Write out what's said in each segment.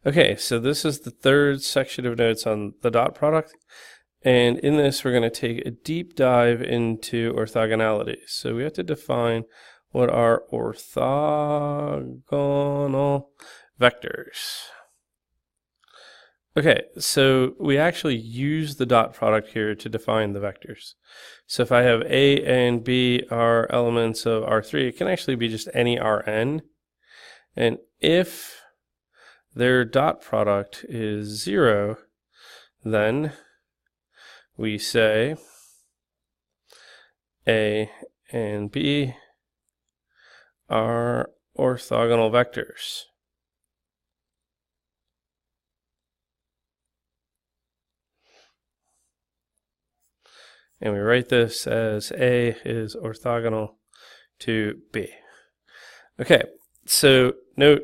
Okay, so this is the third section of notes on the dot product. And in this, we're going to take a deep dive into orthogonality. So we have to define what are orthogonal vectors. Okay, so we actually use the dot product here to define the vectors. So if I have A and B are elements of R3, it can actually be just any Rn. And if their dot product is 0, then we say A and B are orthogonal vectors. And we write this as A is orthogonal to B. Okay, so note,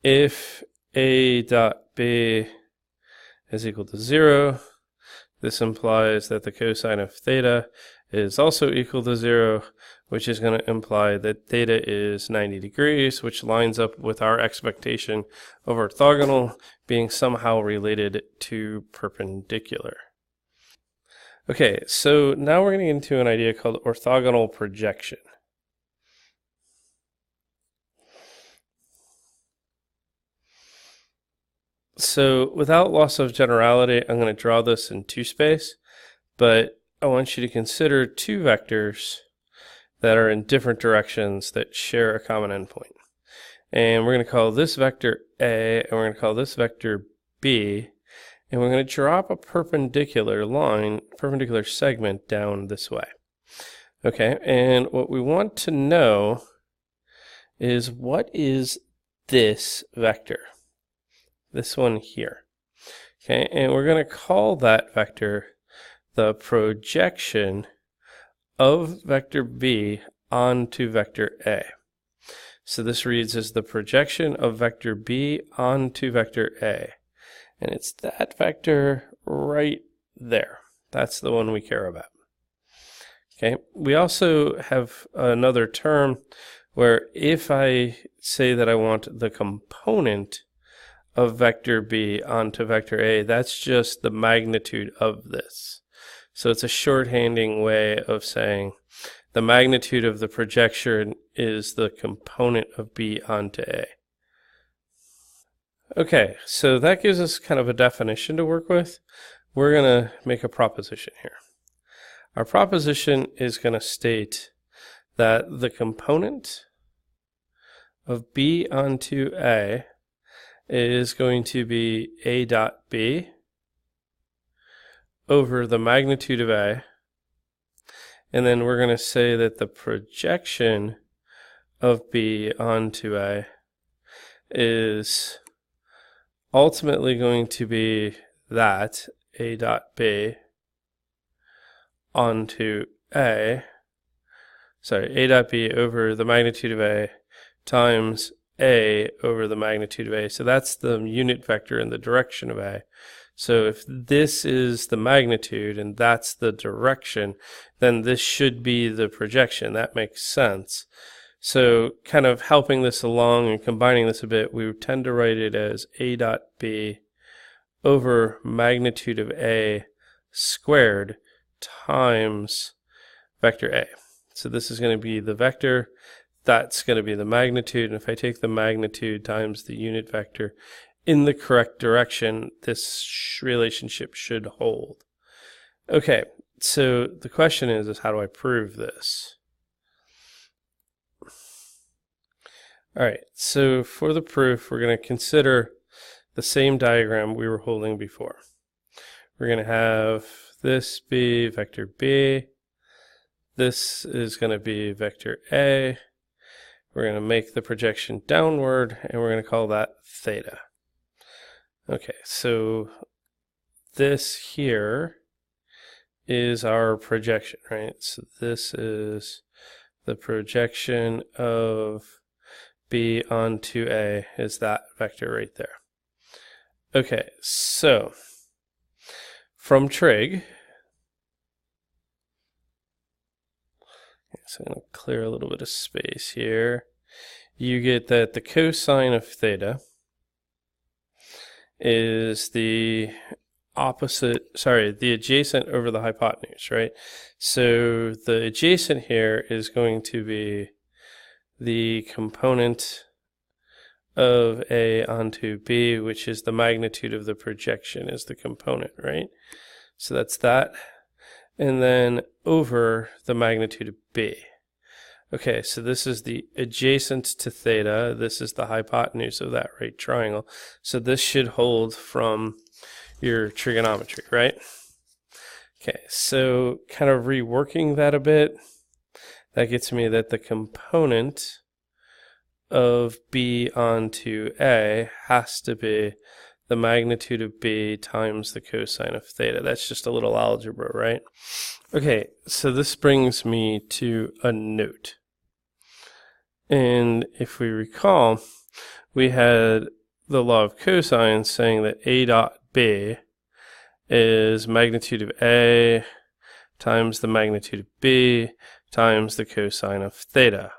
if A dot B is equal to 0, this implies that the cosine of theta is also equal to 0, which is going to imply that theta is 90 degrees, which lines up with our expectation of orthogonal being somehow related to perpendicular. Okay, so now we're going to get into an idea called orthogonal projection. So without loss of generality, I'm going to draw this in 2-space, but I want you to consider two vectors that are in different directions that share a common endpoint. And we're going to call this vector A, and we're going to call this vector B, and we're going to drop a perpendicular line, perpendicular segment down this way. Okay, and what we want to know is what is this vector? This one here. Okay, and we're going to call that vector the projection of vector B onto vector A. So this reads as the projection of vector B onto vector A. And it's that vector right there. That's the one we care about. Okay, we also have another term where if I say that I want the component of vector B onto vector A, that's just the magnitude of this. So it's a shorthanding way of saying the magnitude of the projection is the component of B onto A. Okay, so that gives us kind of a definition to work with. We're going to make a proposition here. Our proposition is going to state that the component of B onto A is going to be A dot B over the magnitude of A. And then we're going to say that the projection of B onto A is ultimately going to be that A dot B onto A, A dot B over the magnitude of A times A over the magnitude of A. So that's the unit vector in the direction of A. So if this is the magnitude and that's the direction, then this should be the projection. That makes sense. So kind of helping this along and combining this a bit, we tend to write it as A dot B over magnitude of A squared times vector A. So this is going to be the vector, that's going to be the magnitude, and if I take the magnitude times the unit vector in the correct direction, this relationship should hold. Okay, so the question is how do I prove this? Alright, so for the proof, we're going to consider the same diagram we were holding before. We're going to have this be vector B. This is going to be vector A. We're going to make the projection downward, and we're going to call that theta. Okay, so this here is our projection, right? So this is the projection of B onto A is that vector right there. Okay, so from trig, so I'm going to clear a little bit of space here. You get that the cosine of theta is the the adjacent over the hypotenuse, right? So the adjacent here is going to be the component of A onto B, which is the magnitude of the projection is the component, right? So that's that. And then over the magnitude of B. Okay, so this is the adjacent to theta. This is the hypotenuse of that right triangle. So this should hold from your trigonometry, right? Okay, so kind of reworking that a bit, that gets me that the component of B onto A has to be the magnitude of B times the cosine of theta. That's just a little algebra, right? Okay, so this brings me to a note. And if we recall, we had the law of cosine saying that A dot B is magnitude of A times the magnitude of B times the cosine of theta.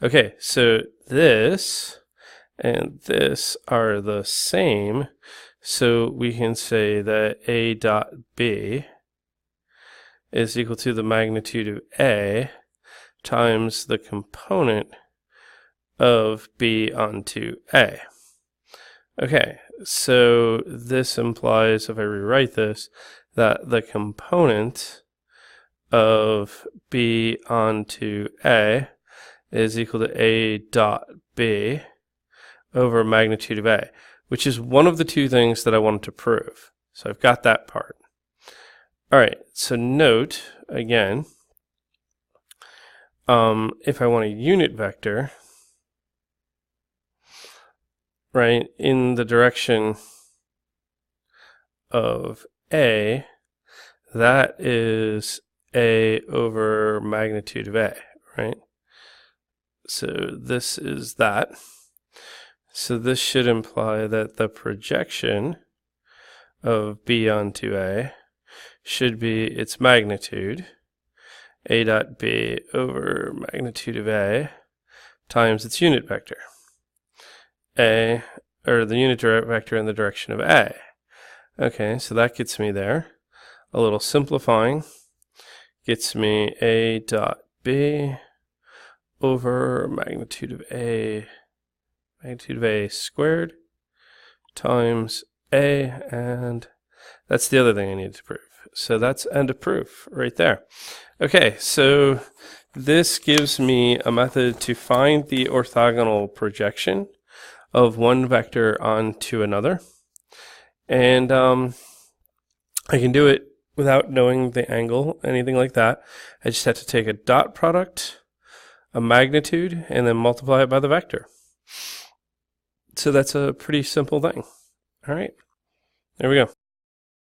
Okay, so this and this are the same, so we can say that A dot B is equal to the magnitude of A times the component of B onto A. Okay, so this implies, if I rewrite this, that the component of B onto A is equal to A dot B over magnitude of A, which is one of the two things that I wanted to prove. So I've got that part. All right, so note, again, if I want a unit vector, right, in the direction of A, that is A over magnitude of A, right? So this is that. So this should imply that the projection of B onto A should be its magnitude, A dot B over magnitude of A times its unit vector. A, or the unit vector in the direction of A. Okay, so that gets me there. A little simplifying gets me A dot B over magnitude of A squared times A, and that's the other thing I need to prove. So that's end of proof right there. Okay, so this gives me a method to find the orthogonal projection of one vector onto another. And I can do it without knowing the angle, anything like that. I just have to take a dot product, a magnitude, and then multiply it by the vector. So that's a pretty simple thing. All right, there we go.